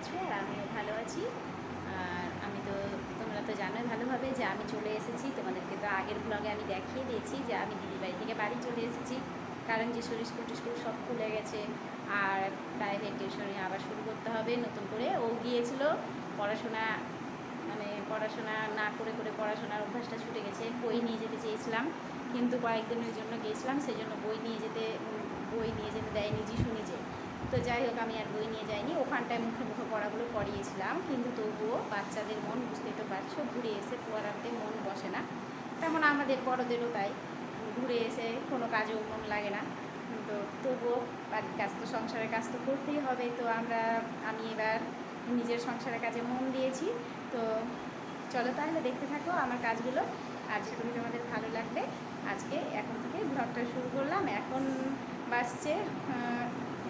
আছো আর আমিও ভালো আছি। আর আমি তো তোমরা তো জানোই ভালোভাবে যে আমি চলে এসেছি, তোমাদেরকে তো আগের ব্লগে আমি দেখিয়ে দিয়েছি যে আমি দিদির বাড়ি থেকে বাড়ি চলে এসেছি, কারণ যে স্কুল টিস্কুল সব খুলে গেছে আর প্রাইভেট টিউশনে আবার শুরু করতে হবে নতুন করে। ও গিয়েছিল পড়াশোনা, মানে পড়াশোনা না করে করে পড়াশোনার অভ্যাসটা ছুটে গেছে। বই নিয়ে যেতে চেয়েছিলাম, কিন্তু কয়েকদিনের জন্য গিয়েছিলাম, সেই জন্য বই নিয়ে যেতে দেয়নি যিশু নিজে। তো যাই হোক, আমি আর বই নিয়ে যাইনি, ওখানটায় মুখে মুখে পড়াগুলো পড়িয়েছিলাম, কিন্তু তবুও বাচ্চাদের মন বুঝতেই তো পারছো, ঘুরে এসে পড়াতে মন বসে না, তেমন আমাদের বড়োদেরও তাই। ঘুরে এসে কোনো কাজেও মন লাগে না, তো তবুও বাড়ির কাজ তো, সংসারের কাজ তো করতেই হবে। তো আমি এবার নিজের সংসারের কাজে মন দিয়েছি। তো চলো তাহলে দেখতে থাকো আমার কাজগুলো, আশা করি তোমাদের ভালো লাগবে। আজকে এখন থেকে ব্লগটা শুরু করলাম। এখন বাজছে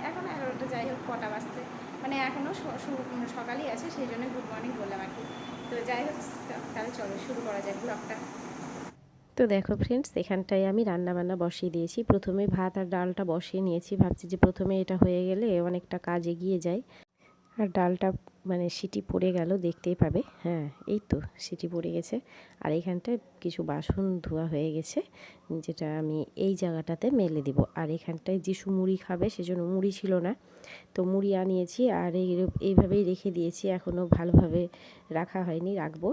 এখন 11টা, যাই হোক কটা বাজছে, মানে এখনও সকালই আছে, সেই জন্য গুড মর্নিং বললাম আর কি। তো যাই হোক, তাহলে চলো শুরু করা যায় ব্লগটা। তো দেখো ফ্রেন্ডস, এখানটায় আমি রান্নাবান্না বসিয়ে দিয়েছি। প্রথমে ভাত আর ডালটা বসিয়ে নিয়েছি, ভাবছি যে প্রথমে এটা হয়ে গেলে অনেকটা কাজ এগিয়ে যায়। আর ডালটা মানে সিটি পড়ে গেল, দেখতেই পাবে। হ্যাঁ, এই তো সিটি পড়ে গেছে। আর এইখানটায় কিছু বাসন ধোয়া হয়ে গেছে, যেটা আমি এই জায়গাটাতে মেলে দিব। আর এখানটায় যিশু মুড়ি খাবে, সেজন্য মুড়ি ছিল না, তো মুড়ি আনিয়েছি আর এইভাবেই রেখে দিয়েছি, এখনও ভালোভাবে রাখা হয়নি, রাখবো।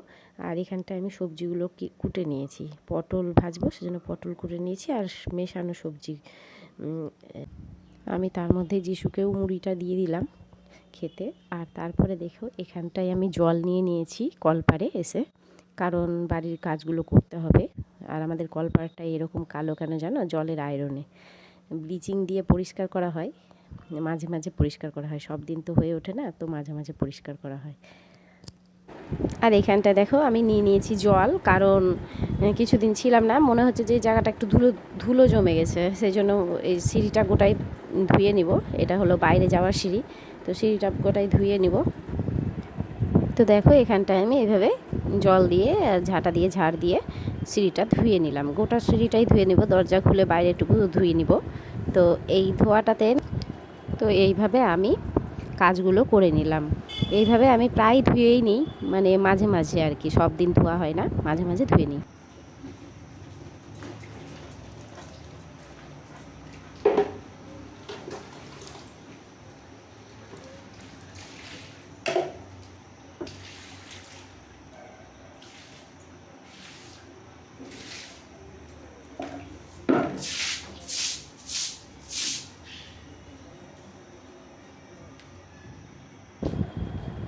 আর এখানটায় আমি সবজিগুলো কুটে নিয়েছি, পটল ভাজবো সেজন্য পটল কুটে নিয়েছি, আর মেশানো সবজি। আমি তার মধ্যে যিশুকেও মুড়িটা দিয়ে দিলাম খেতে। আর তারপরে দেখো, এখানটায় আমি জল নিয়ে নিয়েছি কলপারে এসে, কারণ বাড়ির কাজগুলো করতে হবে। আর আমাদের কলপারটা এরকম কালো কেন জানো? জলের আয়রনে। ব্লিচিং দিয়ে পরিষ্কার করা হয়, মাঝে মাঝে পরিষ্কার করা হয়, সব দিন তো হয়ে ওঠে না, তো মাঝে মাঝে পরিষ্কার করা হয়। আর এখানটা দেখো আমি নিয়ে নিয়েছি জল, কারণ কিছুদিন ছিলাম না, মনে হচ্ছে যে জায়গাটা একটু ধুলো ধুলো জমে গেছে, সেই জন্য এই সিঁড়িটা গোটাই ধুয়ে নিব। এটা হলো বাইরে যাওয়ার সিঁড়ি, তো সিঁড়িটা গোটাই ধুয়ে নিব। তো দেখো এখানটায় আমি এভাবে জল দিয়ে আর ঝাঁটা দিয়ে ঝাড় দিয়ে সিঁড়িটা ধুয়ে নিলাম, গোটা সিঁড়িটাই ধুয়ে নিব, দরজা খুলে বাইরেটুকু ধুয়ে নিব। তো এই ধোয়াটাতে, তো এইভাবে আমি কাজগুলো করে নিলাম। এইভাবে আমি প্রায় ধুয়েই নিই, মানে মাঝে মাঝে আর কি, সব দিন ধোয়া হয় না, মাঝে মাঝে ধুয়ে নিই।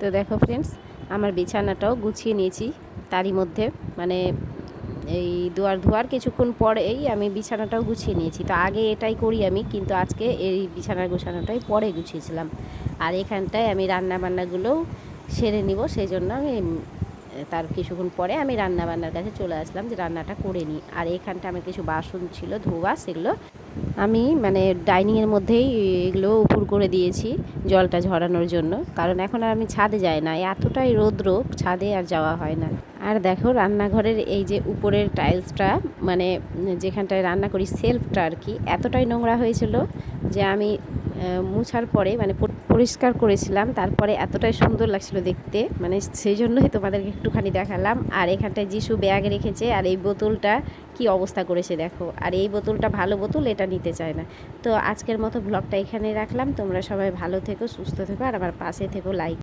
তো দেখো ফ্রেন্ডস, আমার বিছানাটাও গুছিয়ে নিয়েছি তারই মধ্যে, মানে এই দুয়ার ধোয়ার কিছুক্ষণ পরেই আমি বিছানাটাও গুছিয়ে নিয়েছি। তো আগে এটাই করি আমি, কিন্তু আজকে এই বিছানার গোছানোটাই পরে গুছিয়েছিলাম। আর এখানটায় আমি রান্নাবান্নাগুলোও সেরে নিব, সেই জন্য আমি তার কিছুক্ষণ পরে আমি রান্নাবান্নার কাছে চলে আসলাম, যে রান্নাটা করে নিই। আর এখানটা আমার কিছু বাসন ছিল ধোয়া, সেগুলো আমি মানে ডাইনিংয়ের মধ্যেই এগুলো উপর করে দিয়েছি জলটা ঝরানোর জন্য, কারণ এখন আর আমি ছাদে যাই না, এতটাই রৌদ্র, ছাদে আর যাওয়া হয় না। আর দেখো রান্নাঘরের এই যে উপরের টাইলসটা, মানে যেখানটায় রান্না করি সেলফটা আর কি, এতটাই নোংরা হয়েছিল যে আমি মুছার পরে মানে পরিষ্কার করেছিলাম, তারপরে এতটাই সুন্দর লাগছিল দেখতে, মানে সেই জন্যই তোমাদেরকে একটুখানি দেখালাম। আর এখানটায় যিশু ব্যাগ রেখেছে, আর এই বোতলটা কি অবস্থা করেছে দেখো। আর এই বোতলটা ভালো বোতল, এটা নিতে চায় না। তো আজকের মতো ব্লগটা এখানে রাখলাম, তোমরা সবাই ভালো থেকো, সুস্থ থেকো, আর আমার পাশে থেকো, লাইক